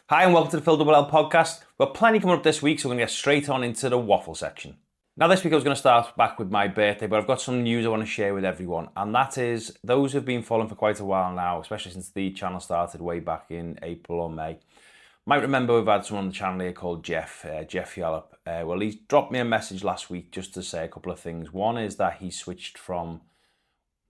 Hi and welcome to the Phill Double L Podcast. We've got plenty coming up this week, so we're going to get straight on into the Waffle section. Now this week I was going to start back with my birthday, but I've got some news I want to share with everyone, and that is those who've been following for quite a while now, especially since the channel started way back in April or May, might remember we've had someone on the channel here called Jeff Yallop. Well, he dropped me a message last week just to say a couple of things. One is that he switched from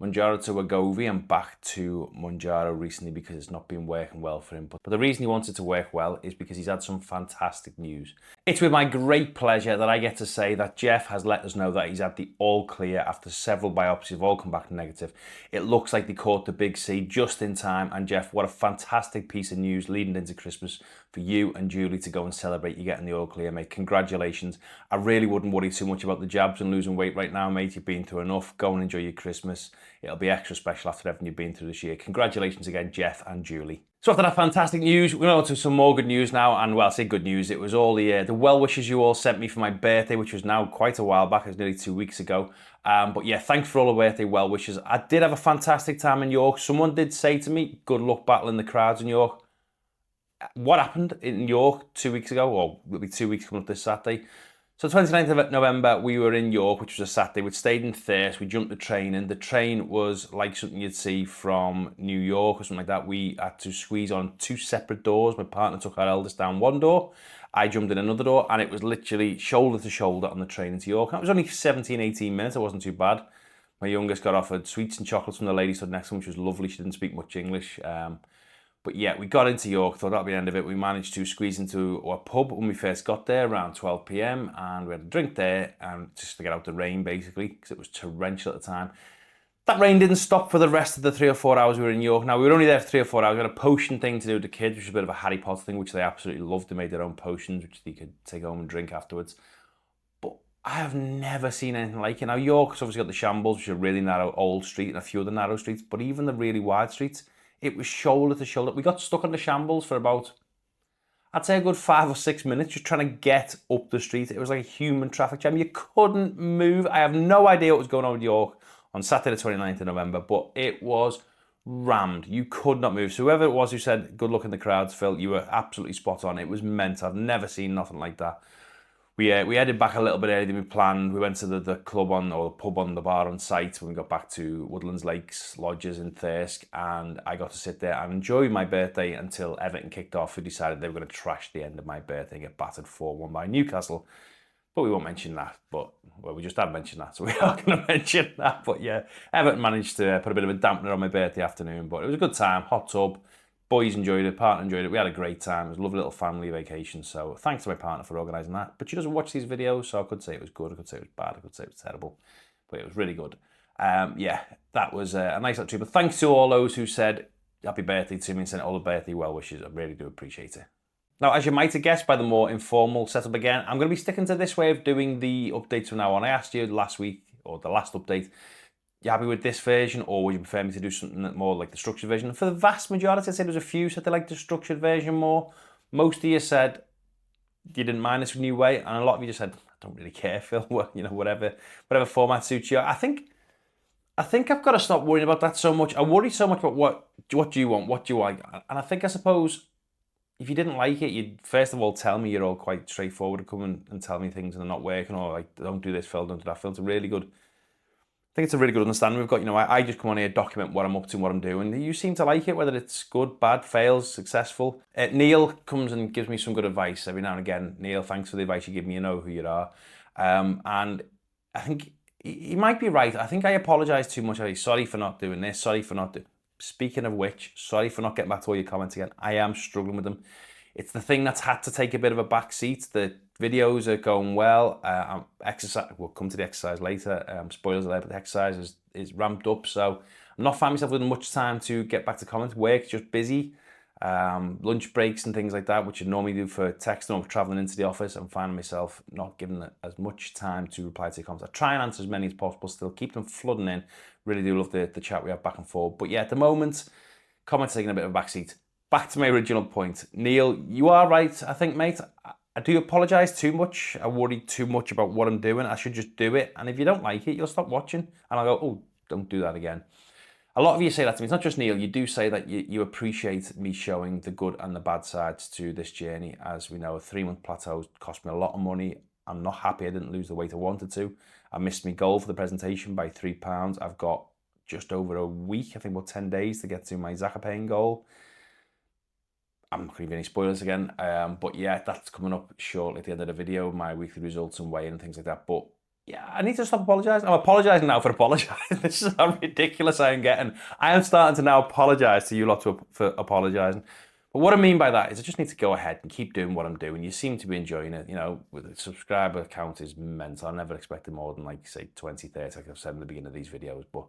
Mounjaro to Wegovy and back to Mounjaro recently because it's not been working well for him. But the reason he wants it to work well is because he's had some fantastic news. It's with my great pleasure that I get to say that Jeff has let us know that he's had the all clear after several biopsies have all come back negative. It looks like they caught the big C just in time. And Jeff, what a fantastic piece of news leading into Christmas for you and Julie to go and celebrate you getting the all clear, mate. Congratulations. I really wouldn't worry too much about the jabs and losing weight right now, mate. You've been through enough. Go and enjoy your Christmas. It'll be extra special after everything you've been through this year. Congratulations again, Jeff and Julie. So after that fantastic news, we're on to some more good news now. And well, I say good news, it was all the well wishes you all sent me for my birthday, which was now quite a while back. It was nearly 2 weeks ago. But yeah, thanks for all the birthday well wishes. I did have a fantastic time in York. Someone did say to me, good luck battling the crowds in York. What happened in York 2 weeks ago, or it'll be 2 weeks coming up this Saturday. So 29th of November, we were in York, which was a Saturday. We'd stayed in Thirsk, we jumped the train in. The train was like something you'd see from New York or something like that. We had to squeeze on two separate doors. My partner took our eldest down one door. I jumped in another door, and it was literally shoulder to shoulder on the train into York. And it was only 17, 18 minutes. It wasn't too bad. My youngest got offered sweets and chocolates from the lady stood next to him, which was lovely. She didn't speak much English. But yeah, we got into York, thought that'd be the end of it. We managed to squeeze into a pub when we first got there around 12 p.m. and we had a drink there and just to get out the rain basically because it was torrential at the time. That rain didn't stop for the rest of the 3 or 4 hours we were in York. Now, we were only there for 3 or 4 hours. We had a potion thing to do with the kids, which was a bit of a Harry Potter thing, which they absolutely loved. They made their own potions, which they could take home and drink afterwards. But I have never seen anything like it. Now, York's obviously got the Shambles, which is a really narrow old street and a few other narrow streets, but even the really wide streets, it was shoulder to shoulder. We got stuck on the Shambles for about, I'd say a good 5 or 6 minutes just trying to get up the street. It was like a human traffic jam. You couldn't move. I have no idea what was going on with York on Saturday the 29th of November, but it was rammed. You could not move. So whoever it was who said, good luck in the crowds, Phil, you were absolutely spot on. It was mental. I've never seen nothing like that. We headed back a little bit earlier than we planned. We went to the club or the pub on the bar on site when we got back to Woodlands Lakes Lodges in Thirsk, and I got to sit there and enjoy my birthday until Everton kicked off, who decided they were going to trash the end of my birthday and get battered 4-1 by Newcastle. But we won't mention that. But well, we just have mentioned that, so we are going to mention that. But yeah, Everton managed to put a bit of a dampener on my birthday afternoon, but it was a good time, hot tub. Boys enjoyed it, partner enjoyed it. We had a great time. It was a lovely little family vacation. So thanks to my partner for organising that. But she doesn't watch these videos, so I could say it was good. I could say it was bad. I could say it was terrible. But it was really good. Yeah, that was a nice little treat. But thanks to all those who said happy birthday to me and sent all the birthday well wishes. I really do appreciate it. Now, as you might have guessed by the more informal setup again, I'm going to be sticking to this way of doing the updates from now on. I asked you last week, or the last update, you happy with this version, or would you prefer me to do something more like the structured version? And for the vast majority, I'd say there's a few said they like the structured version more. Most of you said you didn't mind this new way, and a lot of you just said, I don't really care, Phil. Well, you know, whatever format suits you. I think I've got to stop worrying about that so much. I worry so much about what do you want, what do you like, and I suppose if you didn't like it, you'd first of all tell me. You're all quite straightforward to come and tell me things and they're not working, or like, don't do this, Phil, don't do that, Phil. It's a really good. I think it's a really good understanding we've got. You know, I just come on here, document what I'm up to and what I'm doing. You seem to like it, whether it's good, bad, fails, successful. Neil comes and gives me some good advice every now and again. Neil, thanks for the advice you give me. You know who you are. And I think he might be right. I think I apologise too much. Sorry for not doing this. Sorry for not doing... Speaking of which, sorry for not getting back to all your comments again. I am struggling with them. It's the thing that's had to take a bit of a back seat. The videos are going well. Exercise. We'll come to the exercise later. Spoilers alert, but the exercise is ramped up. So I'm not finding myself with much time to get back to comments. Work's just busy. Lunch breaks and things like that, which I normally do for texting or traveling into the office. I'm finding myself not giving as much time to reply to your comments. I try and answer as many as possible still. Keep them flooding in. Really do love the chat we have back and forth. But yeah, at the moment, comments taking a bit of a backseat. Back to my original point. Neil, you are right, I think, mate. I do apologise too much. I worry too much about what I'm doing. I should just do it. And if you don't like it, you'll stop watching. And I'll go, oh, don't do that again. A lot of you say that to me. It's not just Neil. You do say that you appreciate me showing the good and the bad sides to this journey. As we know, a 3-month plateau cost me a lot of money. I'm not happy I didn't lose the weight I wanted to. I missed my goal for the presentation by 3 pounds. I've got just over a week, I think about 10 days to get to my Zacopane goal. I'm not going to give any spoilers again, but yeah, that's coming up shortly at the end of the video, my weekly results and weigh and things like that. But yeah, I need to stop apologising. I'm apologising now for apologising. This is how ridiculous I am getting. I am starting to now apologise to you lot for apologising. But what I mean by that is I just need to go ahead and keep doing what I'm doing. You seem to be enjoying it. You know, the subscriber count is mental. I never expected more than like, say, 20, 30, like I've said in the beginning of these videos. But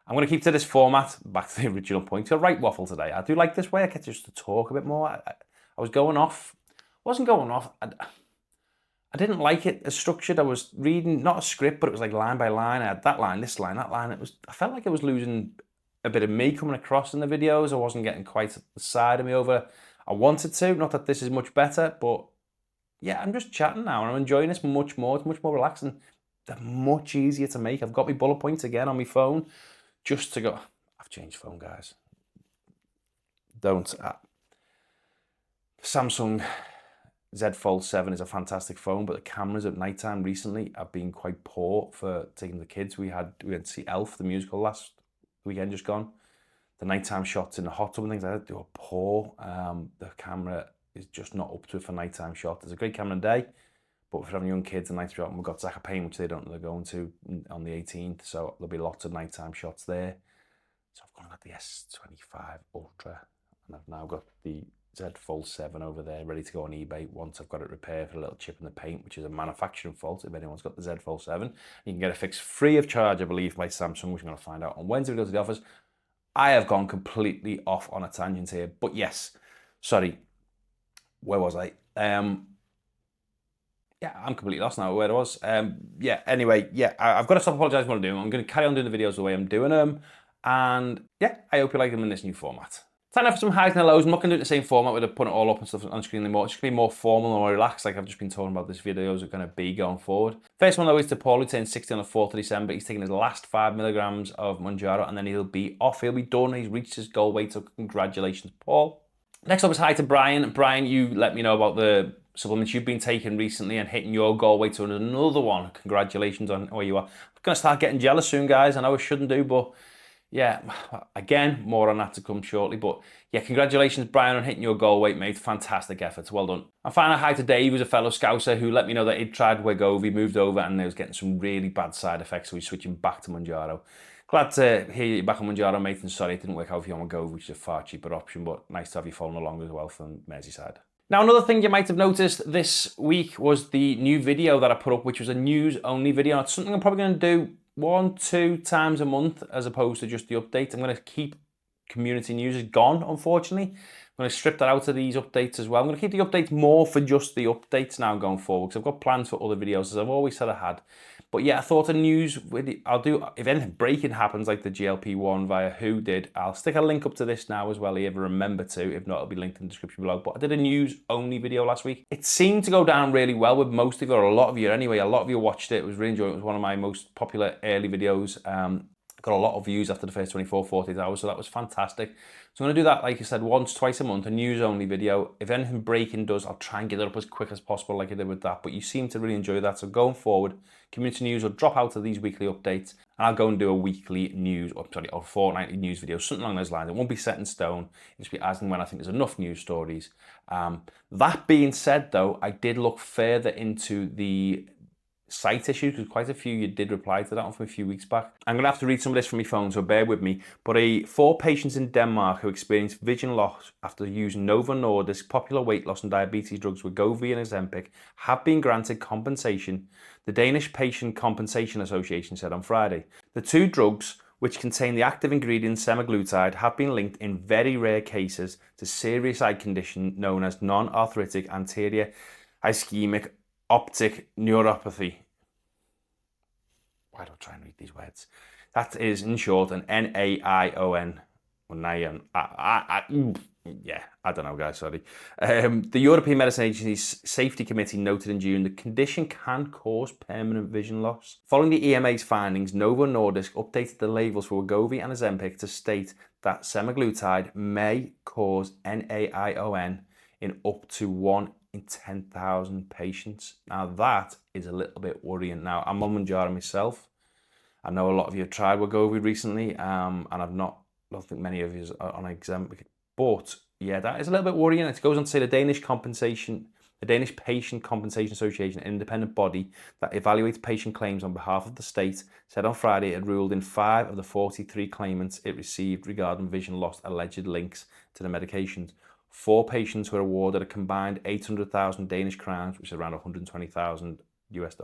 I'm going to keep to this format, back to the original point. So write Waffle today. I do like this way. I get just to talk a bit more. I was going off. Wasn't going off. I didn't like it as structured. I was reading, not a script, but it was like line by line. I had that line, this line, that line. I felt like I was losing a bit of me coming across in the videos. I wasn't getting quite the side of me over I wanted to. Not that this is much better, but yeah, I'm just chatting now and I'm enjoying this much more. It's much more relaxing. They're much easier to make. I've got my bullet points again on my phone. Just to go, I've changed phone, guys. Don't. Samsung Z Fold 7 is a fantastic phone, but the cameras at night time recently have been quite poor for taking the kids. We had to see Elf, the musical, last weekend just gone. The nighttime shots in the hot tub and things like that, they were poor. The camera is just not up to it for nighttime shot. There's a great camera in the day, but for having young kids and night shot, we've got Zacopane, which they don't know they're going to on the 18th, so there'll be lots of nighttime shots there. So I've gone and got the S25 Ultra, and I've now got the Z Fold 7 over there, ready to go on eBay once I've got it repaired for a little chip in the paint, which is a manufacturing fault. If anyone's got the Z Fold 7, you can get it fixed free of charge, I believe, by Samsung, which I'm going to find out on Wednesday. We go to the office. I have gone completely off on a tangent here, but yes, sorry, where was I? Yeah, I'm completely lost now where I was. Yeah, anyway, yeah, I've got to stop apologising for what I'm doing. I'm going to carry on doing the videos the way I'm doing them. And yeah, I hope you like them in this new format. Time now for some highs and lows. I'm not going to do it in the same format with putting it all up and stuff on screen anymore. It's just going to be more formal and more relaxed, like I've just been talking about this videos are going to be going forward. First one though is to Paul, who turned 60 on the 4th of December. He's taking his last 5 milligrams of Mounjaro and then he'll be off. He'll be done. He's reached his goal weight, so congratulations, Paul. Next up is hi to Brian. Brian, you let me know about the supplements you've been taking recently and hitting your goal weight, so another one. Congratulations on where you are. I'm going to start getting jealous soon, guys. I know I shouldn't do, but yeah, again, more on that to come shortly. But yeah, congratulations, Brian, on hitting your goal weight, mate. Fantastic efforts. Well done. And finally, hi to Dave, who's a fellow Scouser, who let me know that he'd tried Wegovy, moved over, and he was getting some really bad side effects, so he's switching back to Mounjaro. Glad to hear you back on Mounjaro, mate, and sorry it didn't work out for you on Wegovy, which is a far cheaper option, but nice to have you following along as well from Merseyside. Now, another thing you might have noticed this week was the new video that I put up, which was a news-only video. It's something I'm probably going to do 1-2 times a month as opposed to just the update. I'm going to keep community news is gone, unfortunately. I'm going to strip that out of these updates as well. I'm going to keep the updates more for just the updates now going forward because I've got plans for other videos as I've always said I had. But yeah, I thought a news video, I'll do, if anything breaking happens like the GLP1 via Who did, I'll stick a link up to this now as well, if I remember to. If not, it'll be linked in the description below. But I did a news only video last week. It seemed to go down really well with most of you, or a lot of you anyway. A lot of you watched it. It was really enjoyable. It was one of my most popular early videos. Got a lot of views after the first 48 hours, so that was fantastic. So I'm going to do that, like I said, once, twice a month, a news-only video. If anything breaking does, I'll try and get it up as quick as possible like I did with that, but you seem to really enjoy that, so going forward, community news will drop out of these weekly updates, and I'll go and do a weekly news, or fortnightly news video, something along those lines. It won't be set in stone, it'll just be as and when I think there's enough news stories. That being said, though, I did look further into the site issues, because quite a few you did reply to that one from a few weeks back. I'm going to have to read some of this from my phone, so bear with me. But 4 patients in Denmark who experienced vision loss after using Novo Nordisk's popular weight loss and diabetes drugs Wegovy and Ozempic have been granted compensation, the Danish Patient Compensation Association said on Friday. The 2 drugs, which contain the active ingredient semaglutide, have been linked in very rare cases to serious eye condition known as non-arthritic anterior ischemic optic neuropathy. Why do I try and read these words? That is, in short, an NAION. Well, now I don't know, guys, sorry. The European Medicine Agency's Safety Committee noted in June the condition can cause permanent vision loss. Following the EMA's findings, Novo Nordisk updated the labels for Wegovy and Ozempic to state that semaglutide may cause NAION in up to 1 in 10,000 patients. Now that is a little bit worrying. Now, I'm on Mounjaro myself. I know a lot of you have tried Wegovy recently, and I don't think many of you are on Ozempic. But yeah, that is a little bit worrying. It goes on to say the Danish Patient Compensation Association, an independent body that evaluates patient claims on behalf of the state, said on Friday it had ruled in 5 of the 43 claimants it received regarding vision loss alleged links to the medications. 4 patients were awarded a combined 800,000 Danish crowns, which is around 123,000 US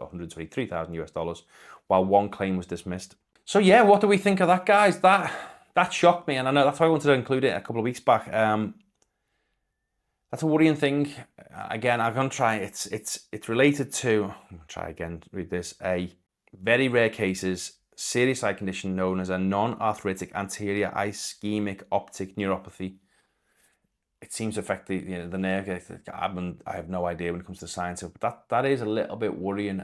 dollars, while 1 claim was dismissed. So yeah, what do we think of that, guys? That shocked me, and I know that's why I wanted to include it a couple of weeks back. That's a worrying thing. Again, I'm gonna try. It's related to. I'm gonna try again. Read this. A very rare cases serious eye condition known as a non-arthritic anterior ischemic optic neuropathy. It seems to affect the nerve. I have no idea when it comes to the science of it, but that is a little bit worrying.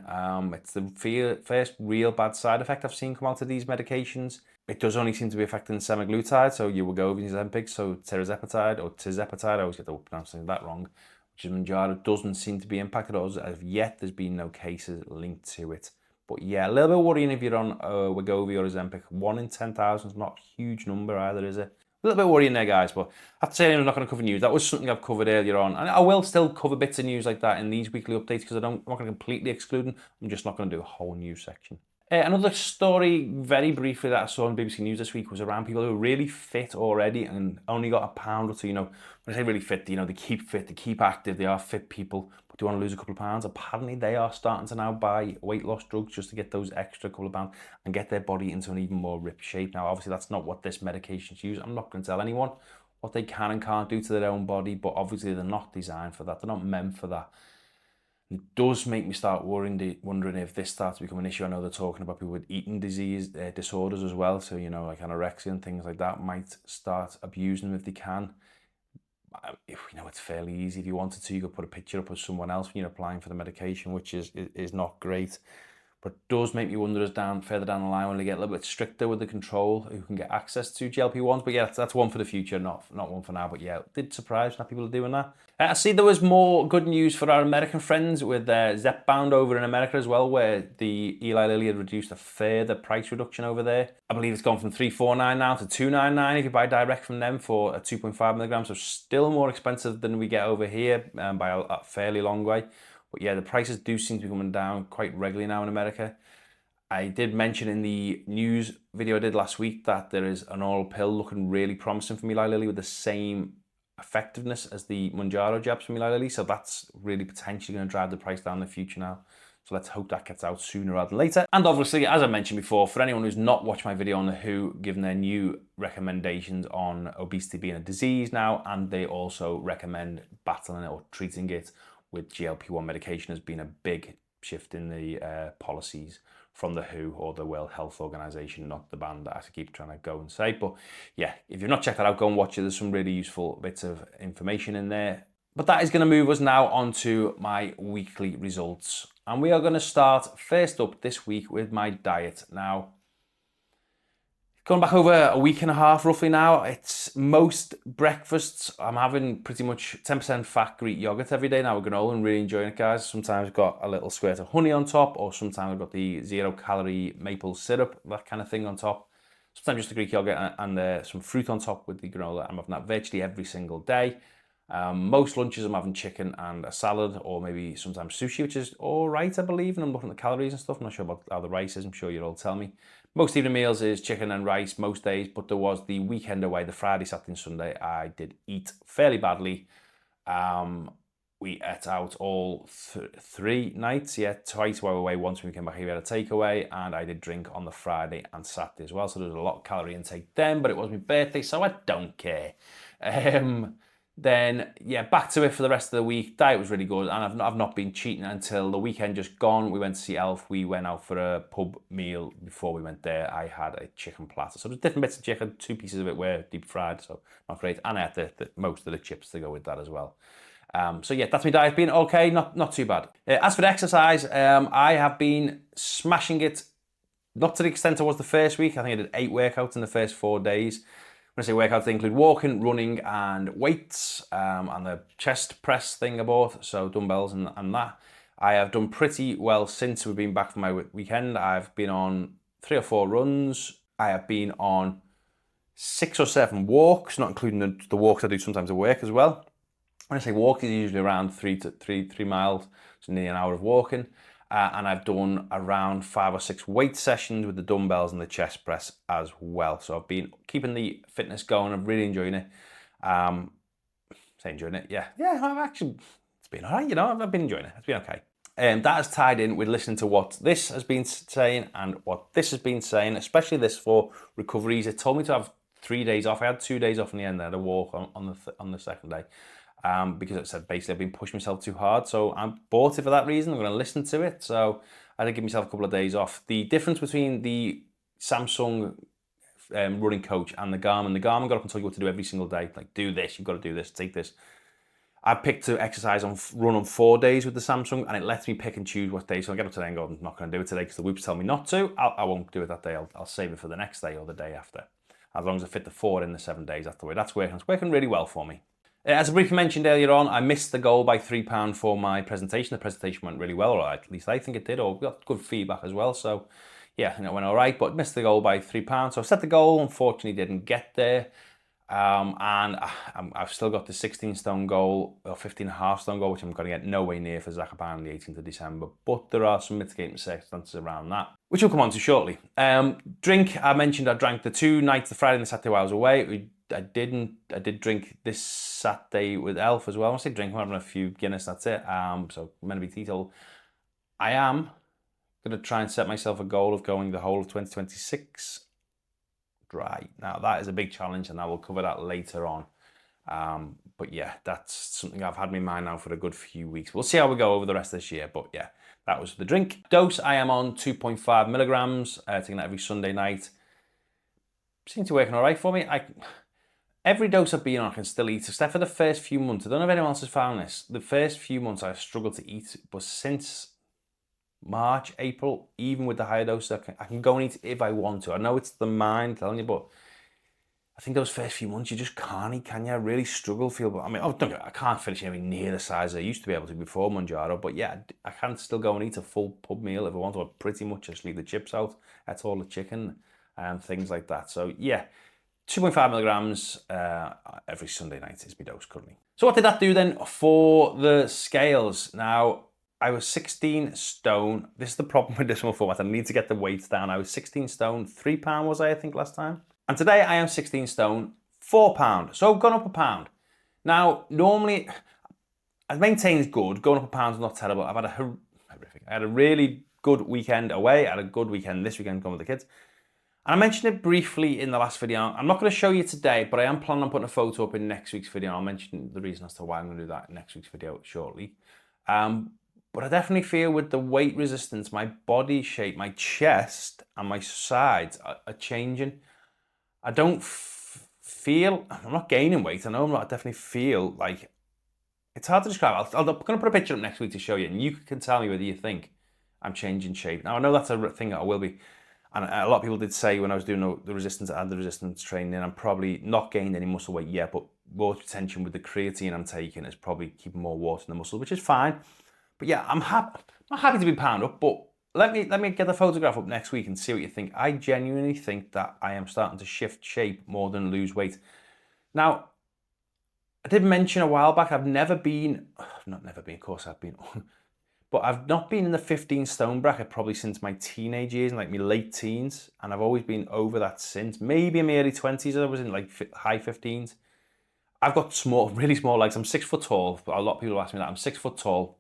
It's the first real bad side effect I've seen come out of these medications. It does only seem to be affecting semaglutide, so your Wegovy and Ozempic, so Tirzepatide, I always get the pronouncing that wrong, which is Mounjaro, doesn't seem to be impacted. As of yet, there's been no cases linked to it. But yeah, a little bit worrying if you're on Wegovy or Ozempic. 1 in 10,000 is not a huge number either, is it? A little bit worrying there, guys, but I have to say I'm not going to cover news. That was something I've covered earlier on. And I will still cover bits of news like that in these weekly updates because I'm not going to completely exclude them. I'm just not going to do a whole news section. Another story, very briefly, that I saw on BBC News this week was around people who are really fit already and only got a pound or two. When I say really fit, they keep fit, they keep active, they are fit people, but they want to lose a couple of pounds. Apparently, they are starting to now buy weight loss drugs just to get those extra couple of pounds and get their body into an even more ripped shape. Now, obviously, that's not what this medication's used. I'm not going to tell anyone what they can and can't do to their own body, but obviously, they're not designed for that. They're not meant for that. It does make me start wondering if this starts to become an issue. I know they're talking about people with eating disorders as well. So, like anorexia and things like that might start abusing them if they can. It's fairly easy. If you wanted to, you could put a picture up of someone else when you're applying for the medication, which is not great. But it does make me wonder as further down the line when they get a little bit stricter with the control, who can get access to GLP1s. But yeah, that's one for the future, not one for now. But yeah, it did surprise that people are doing that. I see there was more good news for our American friends with Zepbound over in America as well, where the Eli Lilly had reduced a further price reduction over there. I believe it's gone from $349 now to $299 if you buy direct from them for a 2.5 milligrams. So still more expensive than we get over here by a fairly long way. But yeah, the prices do seem to be coming down quite regularly now in America. I did mention in the news video I did last week that there is an oral pill looking really promising from Eli Lilly with the same effectiveness as the Mounjaro jabs from Eli Lilly. So that's really potentially going to drive the price down in the future now. So let's hope that gets out sooner rather than later. And obviously, as I mentioned before, for anyone who's not watched my video on the WHO, given their new recommendations on obesity being a disease now, and they also recommend battling it or treating it with GLP-1 medication has been a big shift in the policies from the WHO or the World Health Organization, not the band that I keep trying to go and say. But yeah, if you've not checked that out, go and watch it. There's some really useful bits of information in there. But that is going to move us now on to my weekly results. And we are going to start first up this week with my diet. Now, going back over a week and a half roughly now, it's most breakfasts, I'm having pretty much 10% fat Greek yogurt every day now with granola and really enjoying it, guys. Sometimes I've got a little squirt of honey on top, or sometimes I've got the 0-calorie maple syrup, that kind of thing on top. Sometimes just the Greek yogurt and some fruit on top with the granola. I'm having that virtually every single day. Most lunches I'm having chicken and a salad, or maybe sometimes sushi, which is all right, I believe. And I'm looking at the calories and stuff. I'm not sure about how the rice is. I'm sure you'll all tell me. Most evening meals is chicken and rice most days, but there was the weekend away, the Friday, Saturday and Sunday, I did eat fairly badly. We ate out all 3 nights, twice while we were away. Once when we came back here, we had a takeaway, and I did drink on the Friday and Saturday as well. So there was a lot of calorie intake then, but it was my birthday, so I don't care. Then, yeah, back to it for the rest of the week. Diet was really good, and I've not been cheating until the weekend just gone. We went to see Elf. We went out for a pub meal. Before we went there, I had a chicken platter. So there's different bits of chicken. 2 pieces of it were deep fried, so not great. And I had most of the chips to go with that as well. So yeah, that's my diet. Been okay, not too bad. As for the exercise, I have been smashing it. Not to the extent I was the first week. I think I did 8 workouts in the first 4 days. When I say workouts, they include walking, running, and weights, and the chest press thing I bought, so dumbbells and that. I have done pretty well since we've been back from my weekend. I've been on 3 or 4 runs. I have been on 6 or 7 walks, not including the walks I do sometimes at work as well. When I say walk, it's usually around 3 miles, so nearly an hour of walking. And I've done around 5 or 6 weight sessions with the dumbbells and the chest press as well. So I've been keeping the fitness going. I'm really enjoying it. Enjoying it, yeah. Yeah, I've actually, it's been all right, you know, I've been enjoying it. It's been okay. That has tied in with listening to what this has been saying and what this has been saying, especially this for recoveries. It told me to have 3 days off. I had 2 days off in the end. I had a walk on the second day. Because it said basically I've been pushing myself too hard. So I bought it for that reason. I'm going to listen to it. So I had to give myself a couple of days off. The difference between the Samsung running coach and the Garmin got up and told you what to do every single day. Like, do this, you've got to do this, take this. I picked to exercise run on 4 days with the Samsung, and it lets me pick and choose what day. So I get up today and go, I'm not going to do it today because the Whoops tell me not to. I won't do it that day. I'll save it for the next day or the day after. As long as I fit the 4 in the 7 days, that's the way that's working. It's working really well for me. As I briefly mentioned earlier on, I missed the goal by £3 for my presentation. The presentation went really well, or at least I think it did, or got good feedback as well. So yeah, I think it went all right, but missed the goal by £3. So I set the goal, unfortunately didn't get there. And I've still got the 16 stone goal, or 15.5 stone goal, which I'm going to get no way near for Zacharban on the 18th of December. But there are some mitigating circumstances around that, which we'll come on to shortly. Drink, I mentioned I drank the 2 nights, the Friday and the Saturday while I was away. I did drink this Saturday with Elf as well. I say drink, I'm having a few Guinness, that's it. So I'm going to be teetotal. I am going to try and set myself a goal of going the whole of 2026 dry. Now that is a big challenge, and I will cover that later on. But yeah, that's something I've had in my mind now for a good few weeks. We'll see how we go over the rest of this year. But yeah, that was the drink. Dose, I am on 2.5 milligrams, taking that every Sunday night. Seems to be working all right for me. Every dose I've been on, I can still eat, except for the first few months. I don't know if anyone else has found this. The first few months I struggled to eat, but since March, April, even with the higher dose, I can go and eat if I want to. I know it's the mind telling you, but I think those first few months you just can't eat, can you? I really struggle, I can't finish anything near the size I used to be able to before Mounjaro, but yeah, I can still go and eat a full pub meal if I want to. I pretty much just leave the chips out. That's all the chicken and things like that. So yeah, 2.5 milligrams every Sunday night is my dose currently. So what did that do then for the scales? Now, I was 16 stone. This is the problem with this one format. I need to get the weights down. I was 16 stone, £3 was I think last time. And today I am 16 stone, £4. So I've gone up a pound. Now, normally, I've maintained good. Going up a pound is not terrible. I had a really good weekend away. I had a good weekend this weekend going with the kids. And I mentioned it briefly in the last video. I'm not going to show you today, but I am planning on putting a photo up in next week's video. I'll mention the reason as to why I'm going to do that in next week's video shortly. But I definitely feel with the weight resistance, my body shape, my chest and my sides are changing. I don't feel, I'm not gaining weight. I know I'm not, I definitely feel like, it's hard to describe. I'm going to put a picture up next week to show you, and you can tell me whether you think I'm changing shape. Now, I know that's a thing that I will be. And a lot of people did say when I was doing the resistance and the resistance training, I'm probably not gained any muscle weight yet, but water retention with the creatine I'm taking is probably keeping more water in the muscle, which is fine. But yeah, I'm not happy to be pound up, but let me get the photograph up next week and see what you think. I genuinely think that I am starting to shift shape more than lose weight. Now, I did mention a while back, of course I've been, but I've not been in the 15 stone bracket probably since my teenage years, like my late teens, and I've always been over that since. Maybe in my early 20s, I was in like high 15s. I've got really small legs. I'm 6 foot tall, but a lot of people ask me that. I'm 6 foot tall.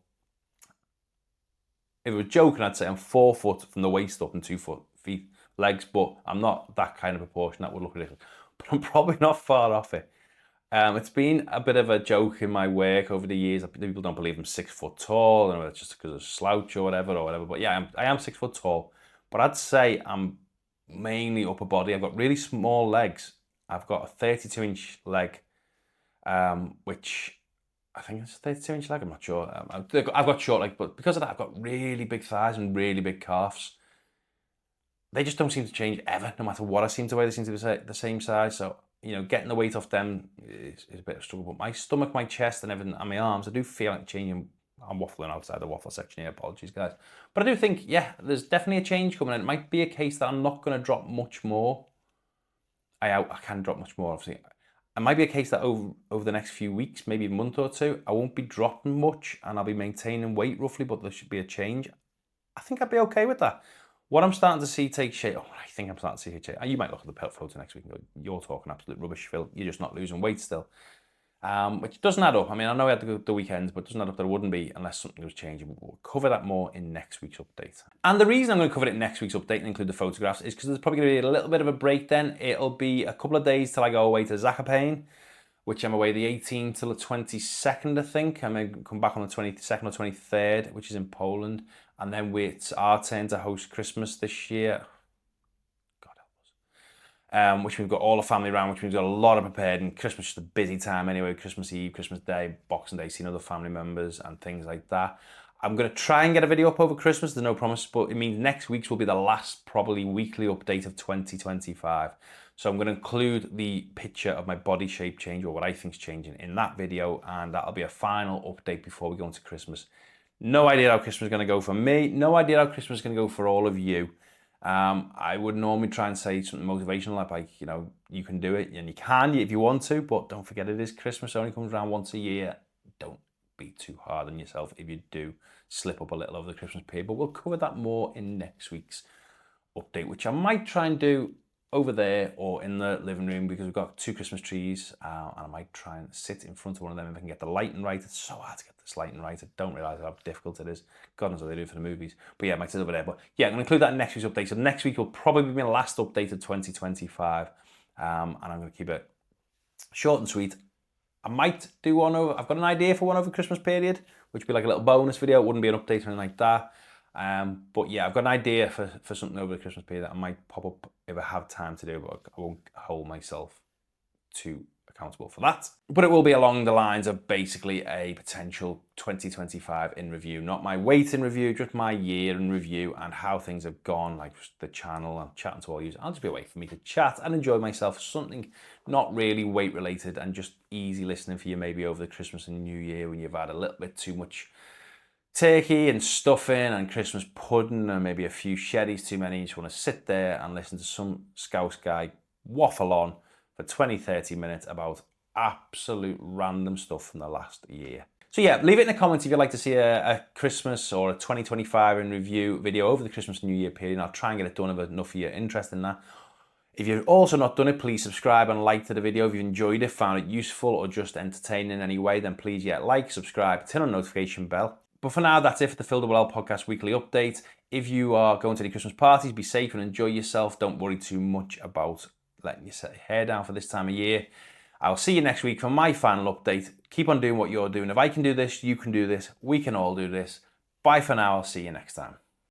If it was joking, I'd say I'm 4 foot from the waist up and 2 feet legs, but I'm not that kind of proportion. That would look ridiculous. But I'm probably not far off it. It's been a bit of a joke in my work over the years. People don't believe I'm 6 foot tall, and it's just because of slouch or whatever. But yeah, I am 6 foot tall. But I'd say I'm mainly upper body. I've got really small legs. I've got a 32-inch leg, which I think it's a 32-inch leg. I'm not sure. I've got short legs, but because of that, I've got really big thighs and really big calves. They just don't seem to change ever, no matter what I seem to weigh. They seem to be the same size. So, getting the weight off them is a bit of a struggle. But my stomach, my chest, and everything, and my arms, I do feel like changing. I'm waffling outside the waffle section here. Apologies, guys. But I do think, yeah, there's definitely a change coming. And it might be a case that I'm not going to drop much more. I can drop much more, obviously. It might be a case that over the next few weeks, maybe a month or two, I won't be dropping much and I'll be maintaining weight roughly, but there should be a change. I think I'd be okay with that. What I'm starting to see take shape, I think I'm starting to see take shape. You might look at the photo next week and go, you're talking absolute rubbish, Phil. You're just not losing weight still. Which doesn't add up. I mean, I know I had to go the weekends, but it doesn't add up that it wouldn't be unless something was changing. We'll cover that more in next week's update. And the reason I'm going to cover it in next week's update and include the photographs is because there's probably going to be a little bit of a break then. It'll be a couple of days till I go away to Zakopane, which I'm away the 18th till the 22nd, I think. I may come back on the 22nd or 23rd, which is in Poland. And then it's our turn to host Christmas this year. God help us. Which we've got all the family around, which we've got a lot of prepared. And Christmas is just a busy time anyway. Christmas Eve, Christmas Day, Boxing Day, seeing other family members and things like that. I'm going to try and get a video up over Christmas. There's no promise, but it means next week's will be the last probably weekly update of 2025. So I'm going to include the picture of my body shape change, or what I think is changing, in that video, and that'll be a final update before we go into Christmas. No idea how Christmas is going to go for me. No idea how Christmas is going to go for all of you. I would normally try and say something motivational, like, you can do it, and you can if you want to, but don't forget it is Christmas. It only comes around once a year. Don't be too hard on yourself if you do slip up a little over the Christmas period, but we'll cover that more in next week's update, which I might try and do over there or in the living room, because we've got 2 Christmas trees, and I might try and sit in front of one of them if I can get the lighting right. It's so hard to get this lighting right. I don't realise how difficult it is. God knows what they do for the movies. But yeah, I might sit over there. But yeah, I'm going to include that in next week's update. So next week will probably be my last update of 2025, and I'm going to keep it short and sweet. I might do one over, I've got an idea for one over Christmas period, which would be like a little bonus video. It wouldn't be an update or anything like that. But yeah, I've got an idea for something over the Christmas period that I might pop up if I have time to do, but I won't hold myself too accountable for that. But it will be along the lines of basically a potential 2025 in review, not my weight in review, just my year in review and how things have gone, like the channel and chatting to all you. I'll just be a way for me to chat and enjoy myself, something not really weight related and just easy listening for you maybe over the Christmas and New Year when you've had a little bit too much turkey and stuffing and Christmas pudding and maybe a few sherries too many. You just want to sit there and listen to some Scouse guy waffle on for 20-30 minutes about absolute random stuff from the last year. So yeah, leave it in the comments if you'd like to see a Christmas or a 2025 in review video over the Christmas and New Year period. I'll try and get it done if enough of you are interested in that. If you've also not done it, please subscribe and like to the video. If you enjoyed it, found it useful or just entertaining in any way, then please like, subscribe, turn on the notification bell. But for now, that's it for the Phill Double L Podcast weekly update. If you are going to any Christmas parties, be safe and enjoy yourself. Don't worry too much about letting you set your hair down for this time of year. I'll see you next week for my final update. Keep on doing what you're doing. If I can do this, you can do this. We can all do this. Bye for now. I'll see you next time.